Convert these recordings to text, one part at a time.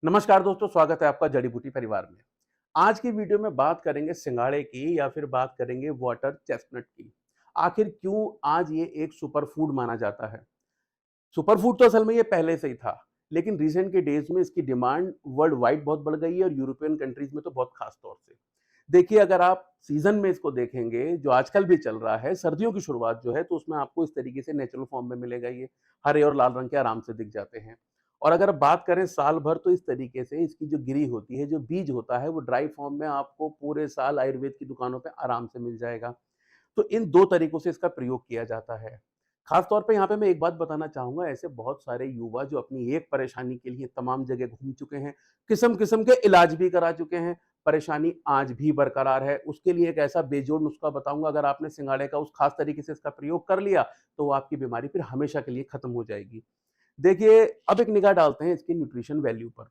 नमस्कार दोस्तों, स्वागत है आपका जड़ी बूटी परिवार में। आज की वीडियो में बात करेंगे सिंघाड़े की या फिर बात करेंगे वाटर चेस्टनट की। आखिर क्यों आज ये एक सुपर फूड माना जाता है? सुपर फूड तो असल में ये पहले से ही था, लेकिन रिसेंट के डेज में इसकी डिमांड वर्ल्ड वाइड बहुत बढ़ गई है और यूरोपियन कंट्रीज में तो बहुत खास तौर से। देखिए, अगर आप सीजन में इसको देखेंगे, जो आजकल भी चल रहा है, सर्दियों की शुरुआत जो है, तो उसमें आपको इस तरीके से नेचुरल फॉर्म में मिलेगा ये। हरे और लाल रंग के आराम से दिख जाते हैं। और अगर बात करें साल भर, तो इस तरीके से इसकी जो गिरी होती है, जो बीज होता है, वो ड्राई फॉर्म में आपको पूरे साल आयुर्वेद की दुकानों पे आराम से मिल जाएगा। तो इन 2 तरीकों से इसका प्रयोग किया जाता है। खास तौर पे यहाँ पे मैं एक बात बताना चाहूँगा, ऐसे बहुत सारे युवा जो अपनी एक परेशानी के लिए तमाम जगह घूम चुके हैं, किस्म-किस्म के इलाज भी करा चुके हैं, परेशानी आज भी बरकरार है। उसके लिए एक ऐसा बेजोड़ नुस्खा बताऊँगा, अगर आपने सिंघाड़े का उस खास तरीके से इसका प्रयोग कर लिया, तो वो आपकी बीमारी फिर हमेशा के लिए खत्म हो जाएगी। देखिए, अब एक निगाह डालते हैं इसकी न्यूट्रिशन वैल्यू पर।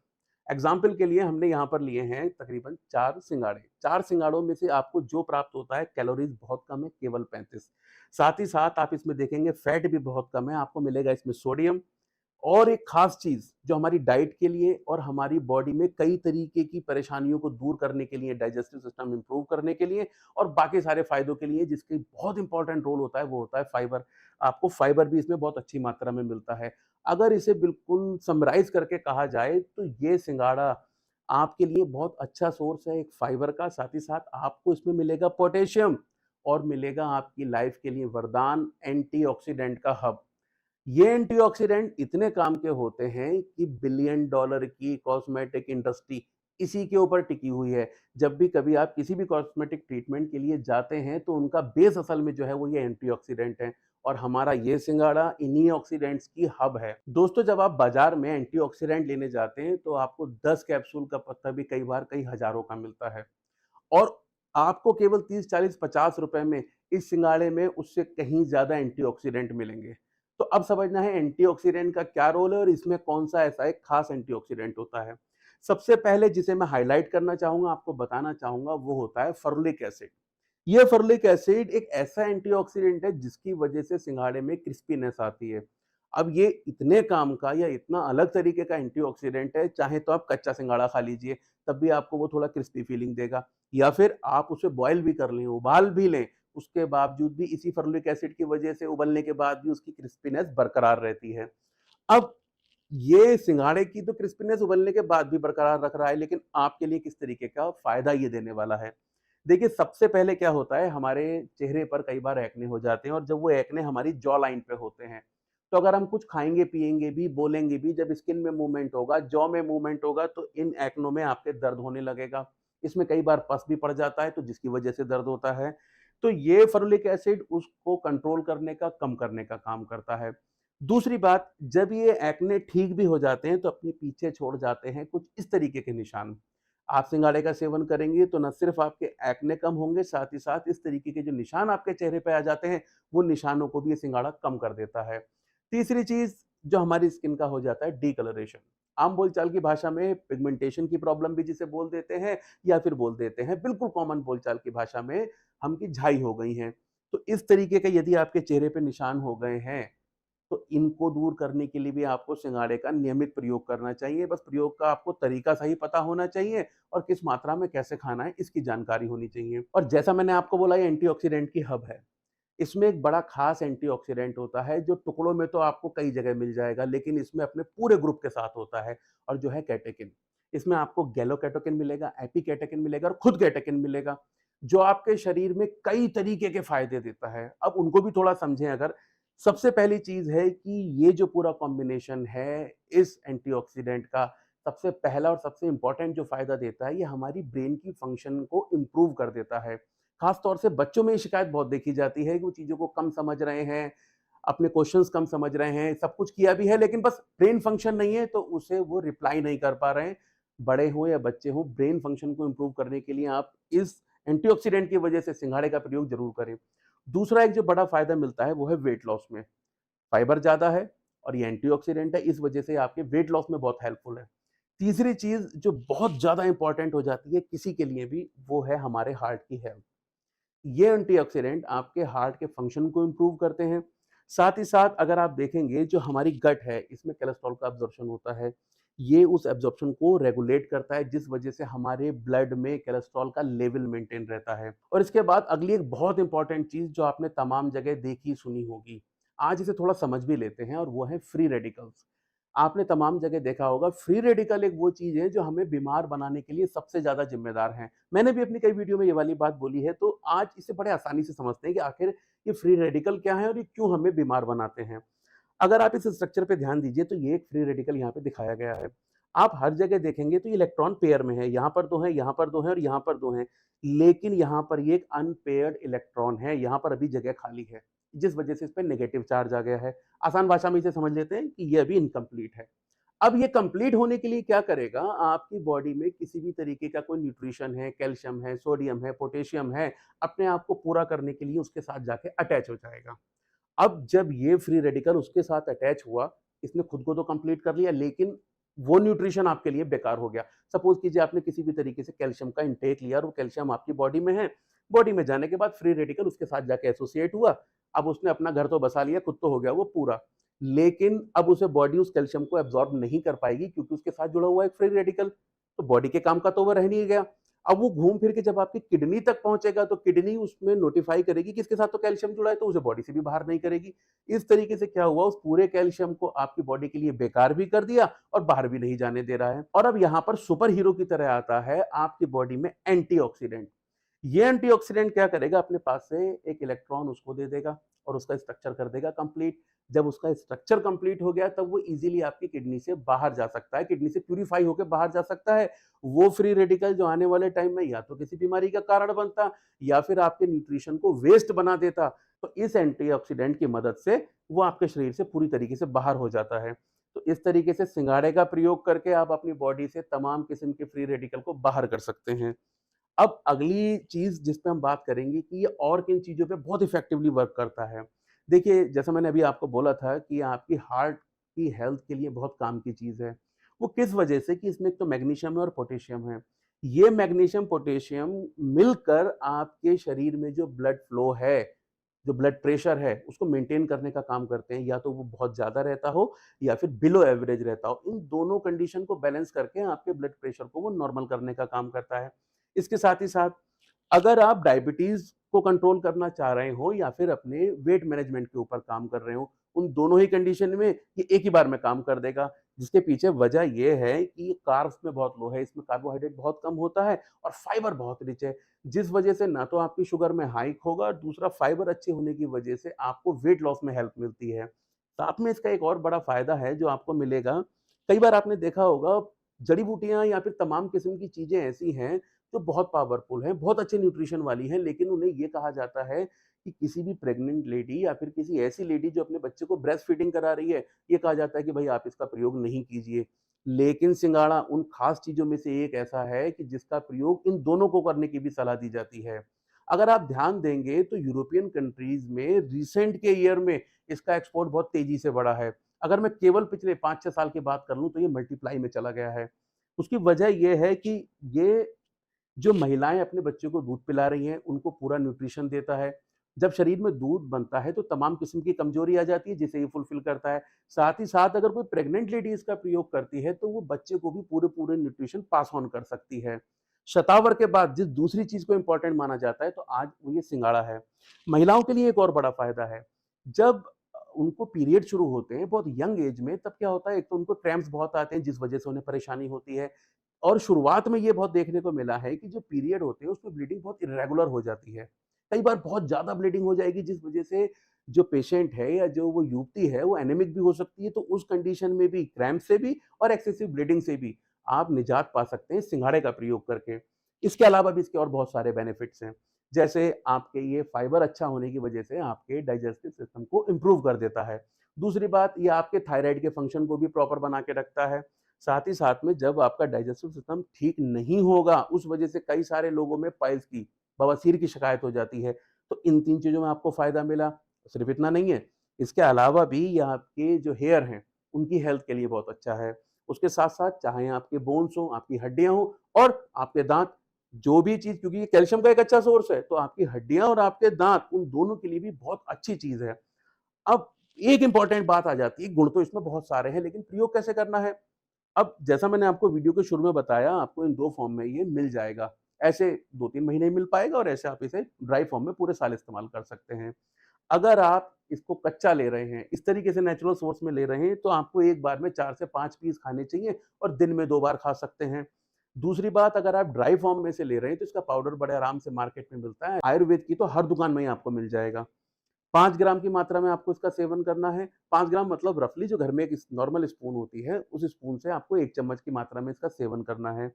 एग्ज़ाम्पल के लिए हमने यहाँ पर लिए हैं तकरीबन 4 सिंगाड़े। 4 सिंगाड़ों में से आपको जो प्राप्त होता है, कैलोरीज़ बहुत कम है, केवल 35। साथ ही साथ आप इसमें देखेंगे फैट भी बहुत कम है, आपको मिलेगा इसमें सोडियम। और एक खास चीज़ जो हमारी डाइट के लिए और हमारी बॉडी में कई तरीके की परेशानियों को दूर करने के लिए, डाइजेस्टिव सिस्टम इम्प्रूव करने के लिए और बाकी सारे फ़ायदों के लिए, जिसकी बहुत इंपॉर्टेंट रोल होता है, वो होता है फाइबर। आपको फाइबर भी इसमें बहुत अच्छी मात्रा में मिलता है। अगर इसे बिल्कुल समराइज़ करके कहा जाए, तो ये सिंगाड़ा आपके लिए बहुत अच्छा सोर्स है एक फाइबर का, साथ ही साथ आपको इसमें मिलेगा पोटेशियम और मिलेगा आपकी लाइफ़ के लिए वरदान, एंटीऑक्सीडेंट का हब। ये एंटीऑक्सीडेंट इतने काम के होते हैं कि बिलियन डॉलर की कॉस्मेटिक इंडस्ट्री इसी के ऊपर टिकी हुई है। जब भी कभी आप किसी भी कॉस्मेटिक ट्रीटमेंट के लिए जाते हैं, तो उनका बेस असल में जो है वो ये एंटीऑक्सीडेंट है और हमारा ये सिंगाड़ा इन्हीं ऑक्सीडेंट्स की हब है। दोस्तों, जब आप बाजार में एंटीऑक्सीडेंट लेने जाते हैं, तो आपको 10 कैप्सूल का पत्ता भी कई बार कई हज़ारों का मिलता है और आपको केवल 30, 40, 50 रुपए में इस सिंगाड़े में उससे कहीं ज़्यादा एंटीऑक्सीडेंट मिलेंगे। तो अब समझना है एंटीऑक्सीडेंट का क्या रोल है और इसमें कौन-सा ऐसा एक खास एंटीऑक्सीडेंट होता है। सबसे पहले जिसे मैं हाइलाइट करना चाहूँगा, आपको बताना चाहूँगा, वो होता है फेरुलिक एसिड। ये फेरुलिक एसिड एक ऐसा एंटीऑक्सीडेंट है जिसकी वजह से सिंघाड़े में क्रिस्पीनेस आती है। अब ये इतने काम का या इतना अलग तरीके का एंटीऑक्सीडेंट है, चाहे तो आप कच्चा सिंघाड़ा खा लीजिए, तब भी आपको वो थोड़ा क्रिस्पी फीलिंग देगा या फिर आप उसे बॉयल भी कर लें, उबाल भी लें, उसके बावजूद भी इसी फेरुलिक एसिड की वजह से उबलने के बाद भी उसकी क्रिस्पीनेस बरकरार रहती है। अब ये सिंघाड़े की तो क्रिस्पीनेस उबलने के बाद भी बरकरार रख रहा है, लेकिन आपके लिए किस तरीके का फ़ायदा ये देने वाला है? देखिए, सबसे पहले क्या होता है, हमारे चेहरे पर कई बार एक्ने हो जाते हैं और जब वो एक्ने हमारी जॉ लाइन पे होते हैं, तो अगर हम कुछ खाएँगे, पिएँगे भी, बोलेंगे भी, जब स्किन में मूवमेंट होगा, जॉ में मूवमेंट होगा, तो इन एक्नों में आपके दर्द होने लगेगा। इसमें कई बार पस भी पड़ जाता है, तो जिसकी वजह से दर्द होता है। तो ये फेरुलिक एसिड उसको कंट्रोल करने का, कम करने का काम करता है। दूसरी बात, जब ये एक्ने ठीक भी हो जाते हैं, तो अपने पीछे छोड़ जाते हैं कुछ इस तरीके के निशान। आप सिंघाड़े का सेवन करेंगे तो न सिर्फ आपके एक्ने कम होंगे, साथ ही साथ इस तरीके के जो निशान आपके चेहरे पे आ जाते हैं, वो निशानों को भी ये सिंघाड़ा कम कर देता है। तीसरी चीज़ जो हमारी स्किन का हो जाता है, डिकलरेशन। आम बोलचाल की भाषा में पिगमेंटेशन की प्रॉब्लम भी जिसे बोल देते हैं या फिर बोल देते हैं बिल्कुल कॉमन बोलचाल की भाषा में हम कि झाई हो गई हैं। तो इस तरीके के यदि आपके चेहरे पे निशान हो गए हैं, तो इनको दूर करने के लिए भी आपको सिंगाड़े का नियमित प्रयोग करना चाहिए। बस प्रयोग का आपको तरीका सही पता होना चाहिए और किस मात्रा में कैसे खाना है, इसकी जानकारी होनी चाहिए। और जैसा मैंने आपको बोला, ये एंटीऑक्सीडेंट की हब है। इसमें एक बड़ा खास एंटीऑक्सीडेंट होता है जो टुकड़ों में तो आपको कई जगह मिल जाएगा, लेकिन इसमें अपने पूरे ग्रुप के साथ होता है और जो है कैटेकिन। इसमें आपको गैलोकैटोकिन मिलेगा, एपिकैटेकिन मिलेगा और खुद कैटेकिन मिलेगा, जो आपके शरीर में कई तरीके के फ़ायदे देता है। अब उनको भी थोड़ा समझें अगर। सबसे पहली चीज़ है कि ये जो पूरा कॉम्बिनेशन है इस एंटीऑक्सीडेंट का, सबसे पहला और सबसे इम्पोर्टेंट जो फ़ायदा देता है, ये हमारी ब्रेन की फ़ंक्शन को इम्प्रूव कर देता है। खास तौर से बच्चों में ये शिकायत बहुत देखी जाती है कि वो चीज़ों को कम समझ रहे हैं, अपने क्वेश्चंस कम समझ रहे हैं, सब कुछ किया भी है, लेकिन बस ब्रेन फंक्शन नहीं है, तो उसे वो रिप्लाई नहीं कर पा रहे हैं। बड़े हों या बच्चे हों, ब्रेन फंक्शन को इम्प्रूव करने के लिए आप इस एंटीऑक्सीडेंट की वजह से सिंघाड़े का प्रयोग ज़रूर करें। दूसरा एक जो बड़ा फ़ायदा मिलता है वो है वेट लॉस में। फाइबर ज़्यादा है और ये एंटीऑक्सीडेंट है, इस वजह से आपके वेट लॉस में बहुत हेल्पफुल है। तीसरी चीज़ जो बहुत ज़्यादा इम्पोर्टेंट हो जाती है किसी के लिए भी, वो है हमारे हार्ट की हेल्थ। ये एंटीऑक्सीडेंट आपके हार्ट के फंक्शन को इम्प्रूव करते हैं, साथ ही साथ अगर आप देखेंगे जो हमारी गट है, इसमें कोलेस्ट्रॉल का एब्ज़ॉर्प्शन होता है। ये उस एब्ज़ॉर्प्शन को रेगुलेट करता है जिस वज़ह से हमारे ब्लड में कोलेस्ट्रॉल का लेवल मेंटेन रहता है। और इसके बाद अगली एक बहुत इम्पोर्टेंट चीज़ जो आपने तमाम जगह देखी सुनी होगी। आज इसे थोड़ा समझ भी लेते हैं और वो है फ्री रेडिकल्स। आपने तमाम जगह देखा होगा फ्री रेडिकल एक वो चीज़ है जो हमें बीमार बनाने के लिए सबसे ज़्यादा ज़िम्मेदार हैं। मैंने भी अपनी कई वीडियो में ये वाली बात बोली है, तो आज इसे बड़े आसानी से समझते हैं कि आखिर ये फ्री रेडिकल क्या है और ये क्यों हमें बीमार बनाते हैं। अगर आप इस स्ट्रक्चर पे ध्यान दीजिए तो ये एक फ्री रेडिकल यहाँ पे दिखाया गया है। आप हर जगह देखेंगे तो ये इलेक्ट्रॉन पेयर में है, यहाँ पर 2 हैं, यहाँ पर 2 हैं और यहाँ पर 2 हैं। लेकिन यहाँ पर ये एक अनपेयर्ड इलेक्ट्रॉन है, यहाँ पर अभी जगह खाली है, जिस वजह से इस पे नेगेटिव चार्ज आ गया है। आसान भाषा में इसे समझ लेते हैं कि ये अभी इनकम्प्लीट है। अब ये कंप्लीट होने के लिए क्या करेगा, आपकी बॉडी में किसी भी तरीके का कोई न्यूट्रिशन है, कैल्शियम है, सोडियम है, पोटेशियम है, अपने आप को पूरा करने के लिए उसके साथ जाके अटैच हो जाएगा। अब जब ये फ्री रेडिकल उसके साथ अटैच हुआ, इसने खुद को तो कंप्लीट कर लिया लेकिन वो न्यूट्रिशन आपके लिए बेकार हो गया। सपोज़ कीजिए आपने किसी भी तरीके से कैल्शियम का इंटेक लिया और वो कैल्शियम आपकी बॉडी में है। बॉडी में जाने के बाद फ्री रेडिकल उसके साथ जाके एसोसिएट हुआ। अब उसने अपना घर तो बसा लिया, खुद तो हो गया वो पूरा। लेकिन अब उसे बॉडी उस कैल्शियम को एब्ज़ॉर्ब नहीं कर पाएगी क्योंकि उसके साथ जुड़ा हुआ है एक फ्री रेडिकल। तो बॉडी के काम का तो वो रह नहीं गया। अब वो घूम फिर के जब आपकी किडनी तक पहुँचेगा तो किडनी उसमें नोटिफ़ाई करेगी कि इसके साथ तो कैल्शियम जुड़ा है तो उसे बॉडी से भी बाहर नहीं करेगी। इस तरीके से क्या हुआ, उस पूरे कैल्शियम को आपकी बॉडी के लिए बेकार भी कर दिया और बाहर भी नहीं जाने दे रहा है। और अब यहाँ पर सुपर हीरो की तरह आता है आपकी बॉडी में एंटीऑक्सीडेंट। ये एंटीऑक्सीडेंट क्या करेगा, अपने पास से एक इलेक्ट्रॉन उसको दे देगा और उसका स्ट्रक्चर कर देगा कंप्लीट। जब उसका स्ट्रक्चर कंप्लीट हो गया तब वो इजीली आपकी किडनी से बाहर जा सकता है, किडनी से प्यूरिफाई होकर बाहर जा सकता है। वो फ्री रेडिकल जो आने वाले टाइम में या तो किसी बीमारी का कारण बनता या फिर आपके न्यूट्रिशन को वेस्ट बना देता। तो इस एंटीऑक्सीडेंट की मदद से वो आपके शरीर से पूरी तरीके से बाहर हो जाता है। तो इस तरीके से सिंगाड़े का प्रयोग करके आप अपनी बॉडी से तमाम किस्म के फ्री रेडिकल को बाहर कर सकते हैं। अब अगली चीज़ जिस पे हम बात करेंगे कि ये और किन चीज़ों पे बहुत इफ़ेक्टिवली वर्क करता है। देखिए, जैसा मैंने अभी आपको बोला था कि आपकी हार्ट की हेल्थ के लिए बहुत काम की चीज़ है। वो किस वजह से कि इसमें एक तो मैग्नीशियम है और पोटेशियम है। ये मैग्नीशियम, पोटेशियम मिलकर आपके शरीर में जो ब्लड फ्लो है, जो ब्लड प्रेशर है, उसको मेंटेन करने का काम करते हैं। या तो वो बहुत ज़्यादा रहता हो या फिर बिलो एवरेज रहता हो। इन दोनों कंडीशन को बैलेंस करके आपके ब्लड प्रेशर को वो नॉर्मल करने का काम करता है। इसके साथ ही साथ अगर आप डायबिटीज़ को कंट्रोल करना चाह रहे हो या फिर अपने वेट मैनेजमेंट के ऊपर काम कर रहे हो, उन दोनों ही कंडीशन में ये एक ही बार में काम कर देगा। जिसके पीछे वजह ये है कि ये कार्ब्स में बहुत लो है, इसमें कार्बोहाइड्रेट बहुत कम होता है और फाइबर बहुत रिच है। जिस वजह से ना तो आपकी शुगर में हाइक होगा और दूसरा फाइबर अच्छे होने की वजह से आपको वेट लॉस में हेल्प मिलती है। साथ में इसका एक और बड़ा फ़ायदा है जो आपको मिलेगा, कई बार आपने देखा होगा जड़ी-बूटियाँ या फिर तमाम किस्म की चीज़ें ऐसी हैं जो बहुत पावरफुल हैं, बहुत अच्छे न्यूट्रिशन वाली हैं, लेकिन उन्हें ये कहा जाता है कि किसी भी प्रेग्नेंट लेडी या फिर किसी ऐसी लेडी जो अपने बच्चे को ब्रेस्ट फीडिंग करा रही है, ये कहा जाता है कि भई आप इसका प्रयोग नहीं कीजिए। लेकिन सिंगाड़ा उन खास चीज़ों में से एक ऐसा है कि जिसका प्रयोग इन दोनों को करने की भी सलाह दी जाती है। अगर आप ध्यान देंगे तो यूरोपियन कंट्रीज़ में रिसेंट के ईयर में इसका एक्सपोर्ट बहुत तेज़ी से बढ़ा है। अगर मैं केवल पिछले 5-6 साल की बात कर लूँ तो ये मल्टीप्लाई में चला गया है। उसकी वजह ये है कि ये जो महिलाएँ अपने बच्चों को दूध पिला रही हैं, उनको पूरा न्यूट्रिशन देता है। जब शरीर में दूध बनता है, तो तमाम किस्म की कमज़ोरी आ जाती है, जिसे ये फुलफ़िल करता है। साथ ही साथ अगर कोई प्रेग्नेंट लेडी इसका प्रयोग करती है, तो वो बच्चे को भी पूरे-पूरे न्यूट्रिशन पास ऑन कर सकती है। शतावर के बाद जिस दूसरी चीज़ को इम्पोर्टेंट माना जाता है, तो आज वो ये सिंगाड़ा है। महिलाओं के लिए एक और बड़ा फ़ायदा है। जब उनको पीरियड शुरू होते हैं, बहुत यंग एज में, तब क्या होता है, एक तो उनको क्रैम्प्स बहुत आते हैं, जिस वजह से उन्हें परेशानी होती है। और शुरुआत में ये बहुत देखने को मिला है कि जो पीरियड होते हैं उसमें ब्लीडिंग बहुत इर्रेगुलर हो जाती है। कई बार बहुत ज़्यादा ब्लीडिंग हो जाएगी जिस वज़ह से जो पेशेंट है या जो वो युवती है वो एनीमिक भी हो सकती है। तो उस कंडीशन में भी क्रैम्प से भी और एक्सेसिव ब्लीडिंग से भी आप निजात पा सकते हैं सिंघाड़े का प्रयोग करके। इसके अलावा भी इसके और बहुत सारे बेनिफिट्स हैं। जैसे आपके ये फाइबर अच्छा होने की वज़ह से आपके डाइजेस्टिव सिस्टम को इम्प्रूव कर देता है। दूसरी बात, ये आपके थायराइड के फंक्शन को भी प्रॉपर बना के रखता है। साथ ही साथ में जब आपका डाइजेस्टिव सिस्टम ठीक नहीं होगा, उस वजह से कई सारे लोगों में पाइल्स की, बवासीर की शिकायत हो जाती है। तो इन 3 चीज़ों में आपको फ़ायदा मिला। सिर्फ़ इतना नहीं है, इसके अलावा भी ये आपके जो हेयर हैं, उनकी हेल्थ के लिए बहुत अच्छा है। उसके साथ-साथ चाहे आपके बोन्स हों, आपकी हड्डियाँ हों और आपके दाँत, जो भी चीज़, क्योंकि ये कैल्शियम का एक अच्छा सोर्स है, तो आपकी हड्डियाँ और आपके दाँत, उन दोनों के लिए भी बहुत अच्छी चीज़ है। अब एक इंपॉर्टेंट बात आ जाती है, गुण तो इसमें बहुत सारे हैं, लेकिन प्रयोग कैसे करना है? अब जैसा मैंने आपको वीडियो के शुरू में बताया, आपको इन 2 फॉर्म में ये मिल जाएगा। ऐसे 2-3 महीने मिल पाएगा और ऐसे आप इसे ड्राई फॉर्म में पूरे साल इस्तेमाल कर सकते हैं। अगर आप इसको कच्चा ले रहे हैं, इस तरीके से नेचुरल सोर्स में ले रहे हैं, तो आपको एक बार में 4 से 5 पीस खाने चाहिए और दिन में 2 बार खा सकते हैं। दूसरी बात, अगर आप ड्राई फॉर्म में से ले रहे हैं, तो इसका पाउडर बड़े आराम से मार्केट में मिलता है। आयुर्वेद की तो हर दुकान में ही आपको मिल जाएगा। 5 ग्राम की मात्रा में आपको इसका सेवन करना है। 5 ग्राम मतलब रफली जो घर में एक नॉर्मल स्पून होती है, उस स्पून से आपको 1 चम्मच की मात्रा में इसका सेवन करना है।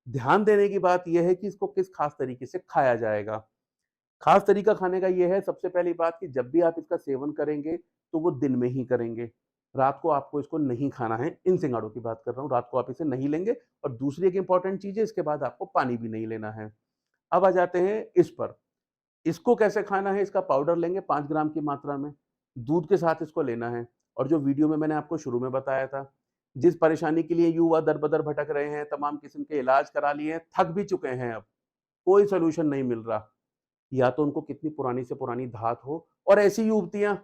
ध्यान देने की बात यह है कि इसको किस खास तरीके से खाया जाएगा। खास तरीका खाने का ये है, सबसे पहली बात कि जब भी आप इसका सेवन करेंगे, तो वो दिन में ही करेंगे। रात को आपको इसको नहीं खाना है, इन सिंगाड़ों की बात कर रहा हूँ, रात को आप इसे नहीं लेंगे और दूसरी एक इम्पॉर्टेंट चीज़ है, इसके बाद आपको पानी भी नहीं लेना है। अब आ जाते हैं इस पर, इसको कैसे खाना है, इसका पाउडर लेंगे 5 ग्राम की मात्रा में, दूध के साथ इसको लेना है और जो वीडियो में मैंने आपको शुरू में बताया था, जिस परेशानी के लिए युवा दर-बदर भटक रहे हैं, तमाम किस्म के इलाज करा लिए हैं, थक भी चुके हैं अब, कोई सॉल्यूशन नहीं मिल रहा। या तो उनको कितनी पुरानी से पुरानी धात हो और ऐसी युवतियाँ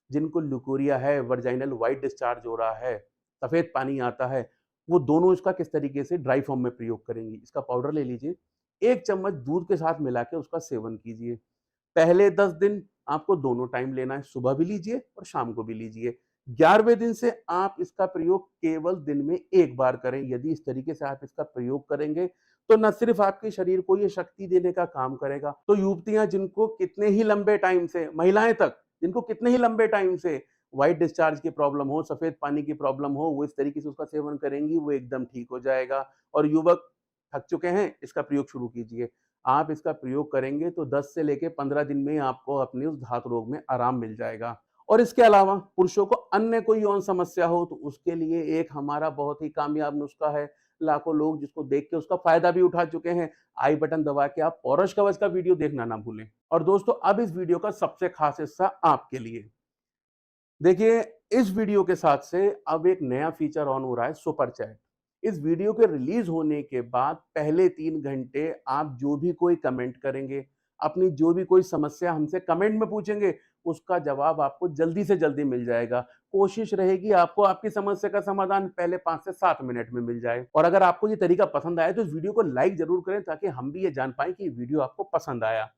जिनको ल्यूकोरिया है, वर्जाइनल व्हाइट डिस्चार्ज हो रहा है, सफ़ेद पानी आता है, वो दोनों इसका किस तरीके से ड्राई फॉर्म में प्रयोग करेंगी। इसका पाउडर ले लीजिए, 1 चम्मच दूध के साथ मिला के उसका सेवन कीजिए। पहले 10 दिन आपको दोनों टाइम लेना है, सुबह भी लीजिए और शाम को भी लीजिए। 11वें दिन से आप इसका प्रयोग केवल दिन में 1 बार करें। यदि इस तरीके से आप इसका प्रयोग करेंगे, तो न सिर्फ आपके शरीर को ये शक्ति देने का काम करेगा, तो युवतियाँ जिनको कितने ही लंबे टाइम से, महिलाएँ तक, जिनको कितने ही लंबे टाइम से व्हाइट डिस्चार्ज की प्रॉब्लम हो, सफ़ेद पानी की प्रॉब्लम हो, वो इस तरीके से उसका सेवन करेंगी, वो एकदम ठीक हो जाएगा। और युवक थक चुके हैं, इसका प्रयोग शुरू कीजिए। आप इसका प्रयोग करेंगे तो 10 से लेके 15 दिन में ही आपको अपने उस धात रोग में आराम मिल जाएगा। और इसके अलावा पुरुषों को अन्य कोई यौन समस्या हो तो उसके लिए एक हमारा बहुत ही कामयाब नुस्खा है। लाखों लोग जिसको देख के उसका फ़ायदा भी उठा चुके हैं। आई बटन दबा के आप पौरुष कवच का वीडियो देखना ना भूलें। और दोस्तों, अब इस वीडियो का सबसे खास हिस्सा आपके लिए। देखिए, इस वीडियो के साथ से अब एक नया फीचर ऑन हो रहा है, सुपर चैट। इस वीडियो के रिलीज होने के बाद पहले 3 घंटे आप जो भी कोई कमेंट करेंगे, अपनी जो भी कोई समस्या हमसे कमेंट में पूछेंगे, उसका जवाब आपको जल्दी से जल्दी मिल जाएगा। कोशिश रहेगी आपको आपकी समस्या का समाधान पहले 5 से 7 मिनट में मिल जाए। और अगर आपको ये तरीका पसंद आया तो इस वीडियो को लाइक ज़रूर करें ताकि हम भी ये जान पाएँ कि ये वीडियो आपको पसंद आया।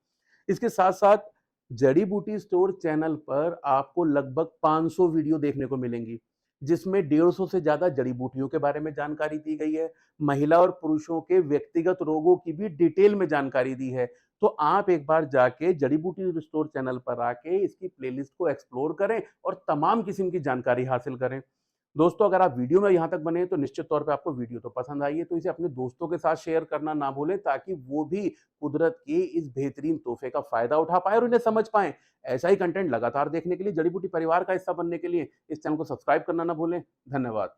इसके साथ-साथ जड़ी बूटी स्टोर चैनल पर आपको लगभग 500 वीडियो देखने को मिलेंगी, जिसमें 150 से ज़्यादा जड़ी बूटियों के बारे में जानकारी दी गई है। महिला और पुरुषों के व्यक्तिगत रोगों की भी डिटेल में जानकारी दी है। तो आप एक बार जाके जड़ी बूटी स्टोर चैनल पर आके इसकी प्लेलिस्ट को एक्सप्लोर करें और तमाम किस्म की जानकारी हासिल करें। दोस्तों, अगर आप वीडियो में यहाँ तक बने हैं तो निश्चित तौर पे आपको वीडियो तो पसंद आई है, तो इसे अपने दोस्तों के साथ शेयर करना ना भूलें ताकि वो भी कुदरत के इस बेहतरीन तोहफ़े का फ़ायदा उठा पाएँ और इन्हें समझ पाएँ। ऐसा ही कंटेंट लगातार देखने के लिए, जड़ी बूटी परिवार का हिस्सा बनने के लिए इस चैनल को सब्सक्राइब करना ना भूलें। धन्यवाद।